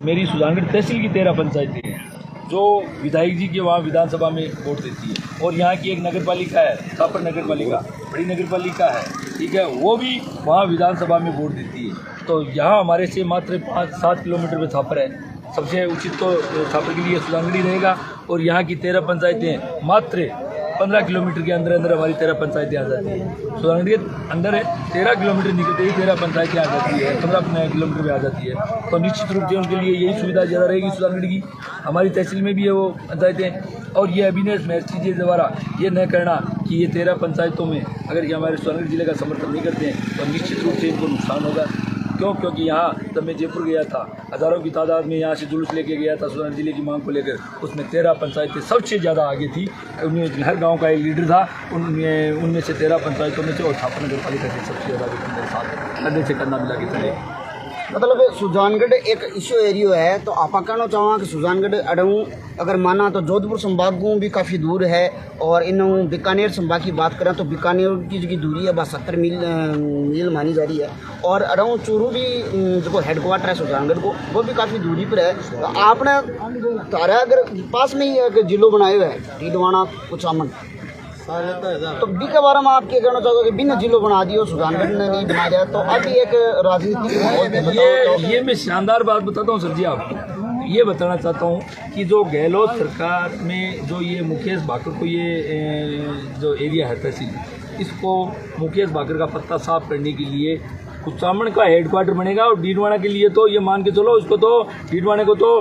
मेरी सुजानगढ़ तहसील की 13 पंचायतें हैं जो विधायक जी के वहाँ विधानसभा में वोट देती है, और यहाँ की एक नगर पालिका है छापर नगर पालिका, बड़ी नगर पालिका है, ठीक है, वो भी वहाँ विधानसभा में वोट देती है। तो यहाँ हमारे से मात्र 5-7 किलोमीटर पे छापर है। सबसे उचित तो छापर के लिए सुजानगढ़ ही रहेगा। और यहाँ की 13 पंचायतें मात्र 15 किलोमीटर के अंदर अंदर हमारी 13 पंचायतें आ जाती हैं। सुजानगढ़ के अंदर है 13 किलोमीटर निकलते ही 13 पंचायतें आ जाती है, 15 किलोमीटर में आ जाती है। तो निश्चित रूप से उनके लिए यही सुविधा ज़्यादा रहेगी सुजानगढ़ की। हमारी तहसील में भी है वो पंचायतें, और ये अभिनय महर्षि जी द्वारा ये न करना कि ये 13 पंचायतों में अगर ये हमारे सुजानगढ़ जिले का समर्थन नहीं करते हैं तो निश्चित रूप से इनको नुकसान होगा। क्यों? क्योंकि यहाँ जब मैं जयपुर गया था, हज़ारों की तादाद में यहाँ से जुलूस लेके गया था सुजानगढ़ जिले की मांग को लेकर, उसमें 13 पंचायतें सबसे ज़्यादा आगे थी। उनमें हर गांव का एक लीडर था, उनमें से 13 पंचायतों में से और छापर नगर पालिका से सबसे ज़्यादा मेरे साथ करने से करना मिला के चले। मतलब सुजानगढ़ एक इशू एरियो है, तो आप कहना चाहूँगा कि सुजानगढ़ अड़ू अगर माना तो जोधपुर संभाग को भी काफ़ी दूर है, और इन बीकानेर संभाग की बात करें तो बीकानेर की जो दूरी है 72 मील मानी जा रही है, और अड़ू चूरू भी जो हेडक्वार्टर है सुजानगढ़ को वो भी काफ़ी दूरी पर है। तो आपने तारा अगर पास में ही जिलों बनाए हुए हैं डीडवाना कुचामन, तो बी के बारे में आप क्या कहना चाहोगे कि बिना जिलों बना दियो सुजानगढ़ ने नहीं बनाया जाए, तो अभी एक राजनीति ये मैं शानदार बात बताता हूँ सर जी आपको। ये बताना चाहता हूँ कि जो गहलोत सरकार में जो ये मुकेश भाकर को ये जो एरिया है तहसील, इसको मुकेश भाकर का पत्ता साफ करने के लिए कुचामन का हेडक्वार्टर बनेगा। और डीडवाना के लिए तो ये मान के चलो, उसको तो डीडवाने को तो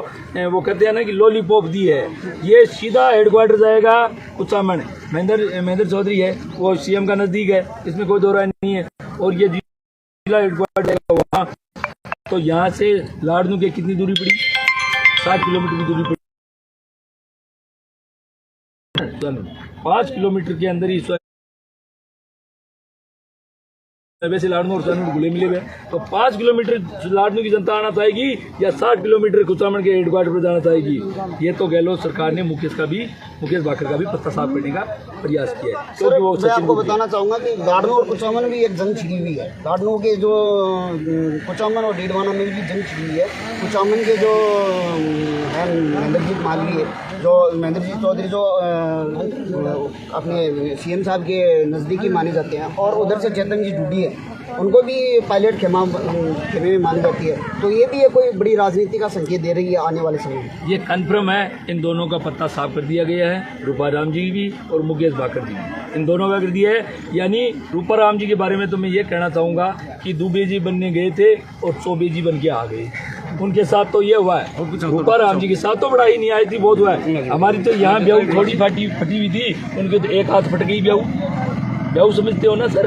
वो कहते हैं ना कि लॉलीपॉप दी है, ये सीधा हेडक्वार्टर जाएगा कुचामन। महेंद्र चौधरी है वो सीएम का नज़दीक है, इसमें कोई दो राय नहीं है। और ये जिला हेडक्वार्टर जाएगा वहाँ। तो यहाँ से लाड़नू के कितनी दूरी पड़ी? 7 किलोमीटर की दूरी पड़ी। 5 किलोमीटर के अंदर ही वैसे लाड़नू और सुजानगढ़ घुले मिले हुए, तो 5 किलोमीटर लाड़नू की जनता आना चाहेगी या 60 किलोमीटर कुचामन के हेडक्वार्टर पर जाना चाहेगी? ये तो गहलोत सरकार ने मुकेश भाकर का भी पत्ता साफ करने का प्रयास किया है। क्योंकि वो मैं आपको बताना चाहूँगा कि लाड़नू और कुचामन भी एक जंग छिड़ी हुई है। लाड़नू के जो कुचामन और डीडवाना में भी जंग छिड़ी हुई है। कुचामन के जो है महेंद्रजीत मालवीय, जो महेंद्रजीत चौधरी जो अपने सीएम साहब के नज़दीकी माने जाते हैं, और उधर से चेतन जी ढूंढी है, उनको भी पायलट खेमे में मानी जाती है। तो ये भी कोई बड़ी राजनीति का संकेत दे रही है आने वाले समय में। ये कन्फर्म है, इन दोनों का पत्ता साफ कर दिया गया है, रूपा राम जी भी और मुकेश भाकर जी भी, इन दोनों का कर दिया है। यानी रूपा राम जी के बारे में तो मैं ये कहना चाहूँगा कि दुबे जी बनने गए थे और चौबे जी बन के आ गए, उनके साथ तो ये हुआ है। रूपा राम जी के साथ तो बड़ा ही नहीं आई थी, बहुत हुआ है। हमारी तो यहाँ ब्याह थोड़ी फटी हुई थी, उनके तो एक हाथ फट गई ब्याह समझते हो ना सर,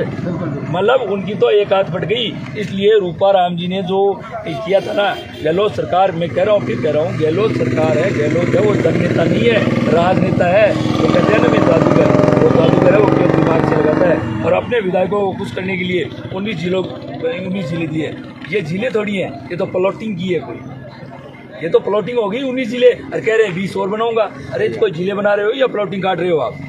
मतलब उनकी तो एक हाथ फट गई। इसलिए रूपा राम जी ने जो किया था ना, गहलोत सरकार, मैं कह रहा हूँ फिर कह रहा हूँ, गहलोत सरकार है, गहलोत है, वो जननेता नहीं है, राजनेता है। वो कहते हैं ना मैं जादूगर, वो जादूगर है, वो क्यों दिमाग से लगाता है और अपने विधायकों को खुश करने के लिए 19 जिले दिए। ये जिले थोड़ी हैं, ये तो प्लॉटिंग की है कोई, ये तो प्लॉटिंग हो गई 19 जिले, और कह रहे हैं 20 और बनाऊंगा। अरे कोई जिले बना रहे हो या प्लॉटिंग काट रहे हो आप?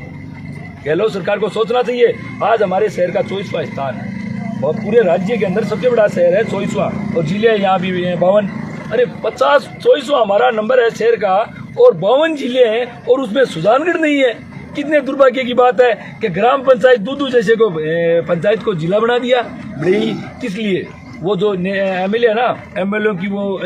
गहलोत सरकार को सोचना चाहिए। आज हमारे शहर का 24वां स्थान है, और पूरे राज्य के अंदर सबसे बड़ा शहर है 24वां, और जिले यहाँ भी हैं 52। अरे 24वां हमारा नंबर है शहर का, और 52 जिले हैं, और उसमें सुजानगढ़ नहीं है। कितने दुर्भाग्य की बात है कि ग्राम पंचायत दूधू जैसे को पंचायत को जिला बना दिया। बड़ी किस लिए? वो जो एमएलए है ना, एमएलए की वो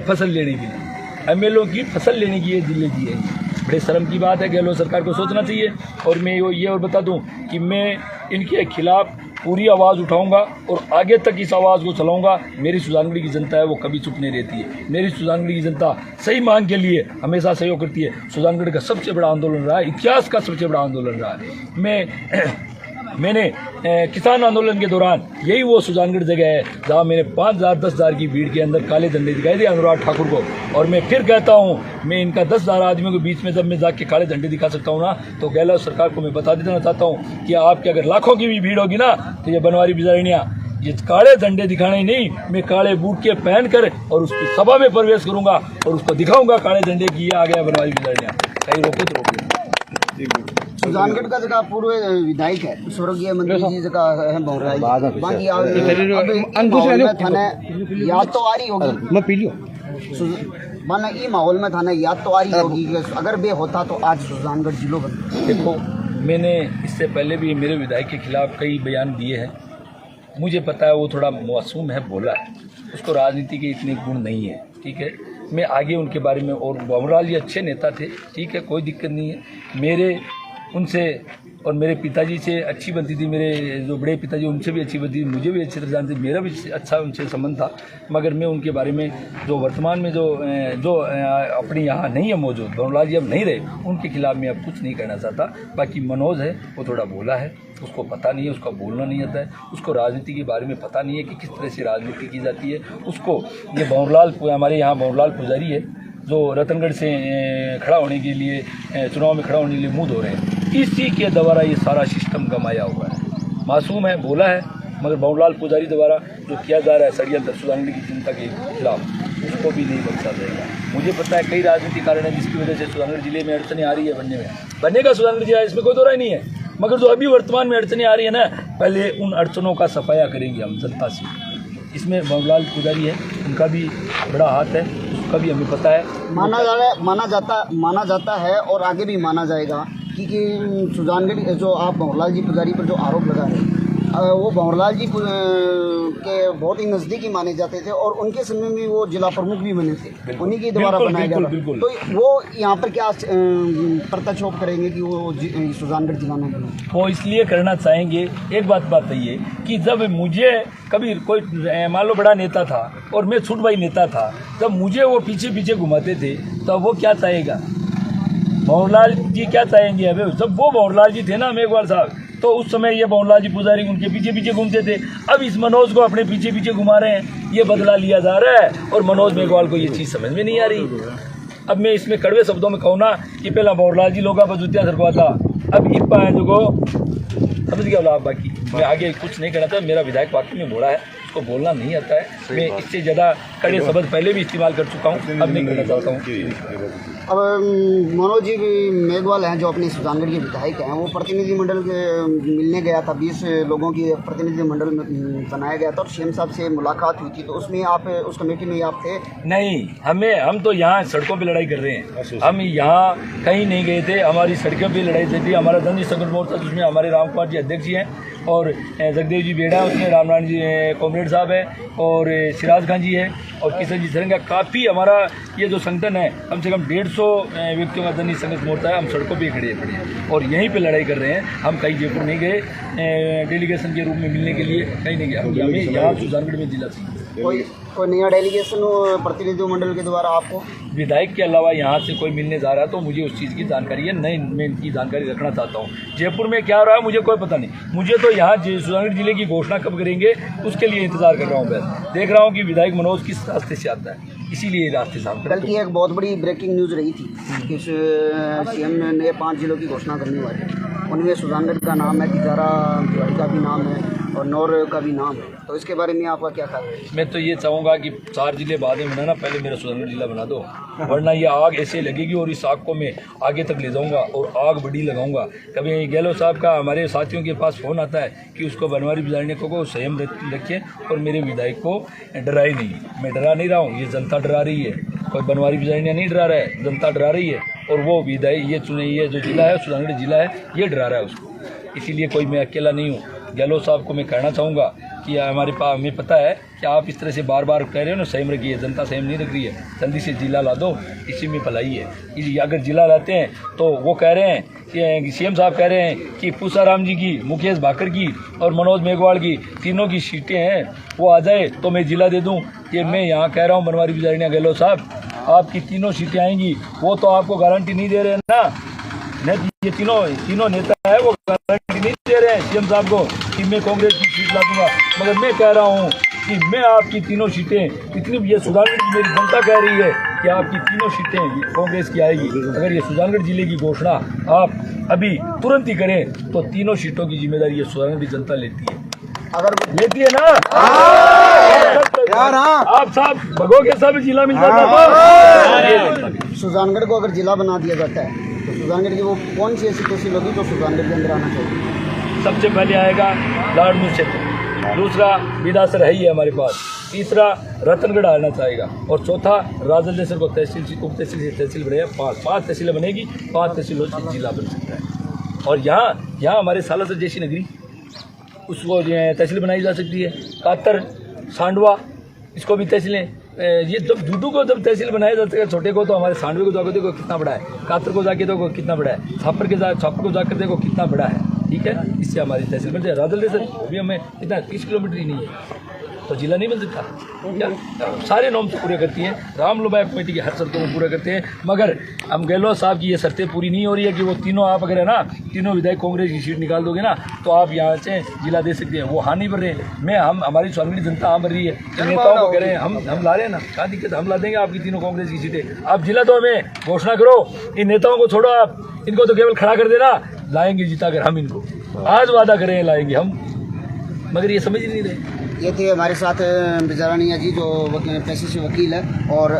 फसल लेने के लिए, एमएलए की फसल लेने की ये जिले दी है। बड़े शर्म की बात है, गहलोत सरकार को सोचना चाहिए। और मैं ये और बता दूं कि मैं इनके खिलाफ पूरी आवाज़ उठाऊंगा और आगे तक इस आवाज़ को चलाऊंगा। मेरी सुजानगढ़ की जनता है वो कभी चुप नहीं रहती है। मेरी सुजानगढ़ की जनता सही मांग के लिए हमेशा सहयोग करती है। सुजानगढ़ का सबसे बड़ा आंदोलन रहा है, इतिहास का सबसे बड़ा आंदोलन रहा है। मैंने किसान आंदोलन के दौरान यही वो सुजानगढ़ जगह है जहाँ मैंने 5,000-10,000 की भीड़ के अंदर काले झंडे दिखाए थे अनुराग ठाकुर को। और मैं फिर कहता हूँ, मैं इनका 10,000 आदमियों के बीच में जब मैं जाके काले झंडे दिखा सकता हूँ ना, तो गहलोत सरकार को मैं बता देना चाहता हूँ कि आपके अगर लाखों की भी भीड़ होगी ना, तो ये बनवारी बिजारियाँ ये काले झंडे दिखाने ही नहीं, मैं काले बूट के पहन कर और उसकी सभा में प्रवेश करूँगा और उसको दिखाऊँगा काले झंडे की ये आ गया बनवारी बिजारियाँ। कहीं रोके तो रोके। सुजानगढ़ का जगह पूर्व विधायक है स्वर्गीय मंत्री जी जगह है बोल रहा है, बाकी याद तो आ रही होगी। माना ये माहौल में था ना, याद तो आ रही होगी कि अगर बे होता तो आज सुजानगढ़ जिलो बनता। देखो, मैंने इससे पहले भी मेरे विधायक के खिलाफ कई बयान दिए हैं। मुझे पता है वो थोड़ा मासूम है, बोला है, उसको राजनीति के इतने गुण नहीं है, ठीक है। मैं आगे उनके बारे में, और भंवरलाल जी अच्छे नेता थे, ठीक है, कोई दिक्कत नहीं है। मेरे उनसे और मेरे पिताजी से अच्छी बनती थी, मेरे जो बड़े पिताजी उनसे भी अच्छी बनती थी, मुझे भी अच्छी तरह जानते, मेरा भी अच्छा उनसे संबंध था। मगर मैं उनके बारे में जो वर्तमान में जो अपनी यहाँ नहीं है मौजूद, भंवरलाल जी अब नहीं रहे, उनके खिलाफ मैं अब कुछ नहीं कहना चाहता। बाकी मनोज है, वो थोड़ा बोला है, उसको पता नहीं है, उसका बोलना नहीं आता है, उसको राजनीति के बारे में पता नहीं है कि किस तरह से राजनीति की जाती है। उसको ये भंवरलाल, हमारे यहाँ भंवरलाल पुजारी है जो रतनगढ़ से खड़ा होने के लिए, चुनाव में खड़ा होने के लिए मुँह धो रहे हैं, इसी के द्वारा ये सारा सिस्टम गमाया हुआ है। मासूम है, बोला है, मगर भंवरलाल पुजारी द्वारा जो किया जा रहा है षड्यंत्र सुजानगढ़ की जनता के खिलाफ, उसको भी नहीं बख्शा जाएगा। मुझे पता है कई राजनीतिक कारण है जिसकी वजह से सुजानगढ़ जिले में अड़चने आ रही है, बनने का सुजानगढ़ जिला, इसमें कोई दो राय नहीं है। मगर जो अभी वर्तमान में अड़चने आ रही है ना, पहले उन अड़चनों का सफाया करेंगे हम जनता से। इसमें भंवरलाल पुजारी है, उनका भी बड़ा हाथ है, उसका भी हमें पता है। माना जाता है और आगे भी माना जाएगा कि सुजानगढ़ जो आप भंवरलाल जी पुजारी पर जो आरोप लगा रहे हैं, वो भंवरलाल जी के बहुत ही नज़दीकी माने जाते थे और उनके समय में वो जिला प्रमुख भी बने थे, उन्हीं के द्वारा बनाया गया। तो वो यहाँ पर क्या प्रत्यारोप करेंगे कि वो सुजानगढ़ जिला में बने? वो इसलिए करना चाहेंगे, एक बात ये कि जब मुझे कभी कोई मान लो बड़ा नेता था और मैं छूट भाई नेता था, जब मुझे वो पीछे घुमाते थे, तो वो क्या चाहेगा? भंवरलाल जी क्या चाहेंगे? अबे जब वो भंवरलाल जी थे ना मेघवाल साहब, तो उस समय ये भंवरलाल जी पुजारी उनके पीछे घूमते थे। अब इस मनोज को अपने पीछे घुमा रहे हैं, ये बदला लिया जा रहा है और मनोज मेघवाल को ये चीज़ समझ में नहीं आ रही। अब मैं इसमें कड़वे शब्दों में कहूँ ना कि पहला भंवरलाल जी लोग जुतिया सरकवा था, अब इप्पा है जो को समझ गया बोला। बाकी मैं आगे कुछ नहीं कहना था, मेरा विधायक वाकई में बोला है, उसको बोलना नहीं आता है। मैं इससे ज़्यादा कड़े शब्द पहले भी इस्तेमाल कर चुका हूँ, अब नहीं करना चाहता हूँ। अब मनोज जी मेघवाल हैं जो अपने सुजानगढ़ के विधायक हैं, वो प्रतिनिधिमंडल के मिलने गया था, 20 लोगों की प्रतिनिधिमंडल बनाया गया था और सीएम साहब से मुलाकात हुई थी, तो उसमें आप उस कमेटी में आप थे? नहीं, हम तो यहाँ सड़कों पे लड़ाई कर रहे हैं, हम यहाँ कहीं नहीं गए थे। हमारी सड़कों पे लड़ाई चल रही है। हमारा जनता संगठन मोर्चा जिसमें हमारे राम कुमार जी अध्यक्ष जी हैं और जगदेव जी बेड़ा है, उसमें रामनारायण जी कॉमरेड साहब है और सिराज खान जी है और किशन जी सरंगा। काफ़ी हमारा ये जो संगठन है, कम से कम 150 व्यक्तियों का जनता संघर्ष मोर्चा है। हम सड़कों पे खड़े हैं और यहीं पे लड़ाई कर रहे हैं। हम कहीं जयपुर नहीं गए डेलीगेशन के रूप में मिलने के लिए, कहीं नहीं गए। हमें यहाँ सुजानगढ़ में जिला से कोई नया डेलीगेशन प्रतिनिधिमंडल के द्वारा आपको विधायक के अलावा यहाँ से कोई मिलने जा रहा है तो मुझे उस चीज़ की जानकारी है नहीं, मैं इनकी जानकारी रखना चाहता हूँ। जयपुर में क्या हो रहा है मुझे कोई पता नहीं। मुझे तो यहाँ सुजानगढ़ जिले की घोषणा कब करेंगे उसके लिए इंतजार कर रहा हूँ। मैं देख रहा हूँ कि विधायक मनोज किस रास्ते से आता है, इसीलिए रास्ते से। कल की एक बहुत बड़ी ब्रेकिंग न्यूज़ रही थी कि सीएम ने 5 जिलों की घोषणा करने वाले, उनमें सुजानगढ़ का नाम है, तिजारा का भी नाम है और नौर का भी नाम है, तो इसके बारे में आपका क्या ख्याल है? मैं तो ये चाहूँगा कि 4 जिले बाद में बनाना, पहले मेरा सुजानगढ़ जिला बना दो, वरना ये आग ऐसे लगेगी और इस आग को मैं आगे तक ले जाऊँगा और आग बड़ी लगाऊंगा। कभी गहलोत साहब का हमारे साथियों के पास फ़ोन आता है कि उसको बनवारी बिजारने को संयम रखें और मेरे विधायक को डराए नहीं। मैं डरा नहीं रहा हूँ, ये जनता डरा रही है। कोई बनवारी बिजारने नहीं डरा रहा है, जनता डरा रही है और वो विधायक ये जो जिला है सुजानगढ़ जिला है, ये डरा रहा है उसको। इसीलिए कोई मैं अकेला नहीं हूँ। गहलोत साहब को मैं कहना चाहूँगा कि हमारे पास हमें पता है कि आप इस तरह से बार बार कह रहे हो ना संयम रखिए, जनता संयम नहीं रख रही है, जल्दी से जिला ला दो, इसी में भलाई है। अगर जिला लाते हैं तो वो कह रहे हैं कि सीएम साहब कह रहे हैं कि पूसाराम जी की, मुकेश भाकर की और मनोज मेघवाल की तीनों की सीटें हैं, वो आ जाए तो मैं जिला दे दूँ। ये मैं यहाँ कह रहा हूँ बनवारी बिजारनिया गहलोत साहब, आपकी तीनों सीटें आएंगी। वो तो आपको गारंटी नहीं दे रहे हैं ना, ये तीनों नेता है वो गारंटी नहीं दे रहे हैं सीएम साहब को कि मैं कांग्रेस की सीट ला दूंगा। मगर मैं कह रहा हूँ कि मैं आपकी तीनों सीटें, इतनी ये सुजानगढ़ की मेरी जनता कह रही है कि आपकी तीनों सीटें कांग्रेस की आएगी। अगर ये सुजानगढ़ जिले की घोषणा आप अभी तुरंत ही करें तो तीनों सीटों की जिम्मेदारी ये सुजानगढ़ की जनता लेती है। अगर लेती है ना यार, आप साहब भगोगे सब जिला मिल जाता है। सुजानगढ़ को अगर जिला बना दिया जाता है तो सुजानगढ़ की वो कौन सी ऐसी तहसील होगी जो सुजानगढ़ के अंदर आना चाहिए? सबसे पहले आएगा लाडनू क्षेत्र, दूसरा बिदासर है ही है हमारे पास, तीसरा रतनगढ़ आना चाहेगा और चौथा राजलदेसर को तहसील उप तहसील से तहसील बनेगा। पाँच तहसीलें बनेगी, 5 तहसीलों से जिला बन सकता है। और यहाँ हमारे सालासर जैसी नगरी उसको जो है तहसील बनाई जा सकती है। कातर, सांडवा, इसको भी तहसीलें, ये जब दूदू को जब तहसील बनाया जाता है, छोटे को तो हमारे सांडवे को जाकर देखो कितना बड़ा है, कातर को जाके देखो कितना बड़ा है, छापर को जाकर देखो कितना बड़ा है। ठीक है, इससे हमारी तहसील बन जाए। राजलदेसर भी हमें इतना 30 किलोमीटर ही नहीं है तो जिला नहीं बन सकता क्या? सारे नॉर्म्स पूरे करती हैं, राम लुबाया कमेटी की हर शर्तों को पूरा करते हैं। मगर हम गहलोत साहब की ये शर्तें पूरी नहीं हो रही है कि वो तीनों, आप अगर है ना तीनों विधायक कांग्रेस की सीट निकाल दोगे ना तो आप यहाँ से जिला दे सकते हैं। वो हाँ नहीं भर रहे हैं, हमारी सोनगढ़ी जनता हाँ भर रही है, नेताओं को कह रहे हैं हम ला रहे हैं ना, क्या दिक्कत, हम ला देंगे आपकी तीनों कांग्रेस की सीटें। आप जिला तो हमें घोषणा करो, इन नेताओं को छोड़ो, आप इनको तो केवल खड़ा कर देना, लाएंगे जिता कर हम इनको, आज वादा करें लाएंगे हम, मगर ये समझ ही नहीं रहे। ये थे हमारे साथ बिजारानी जी जो पेशे से वकील है और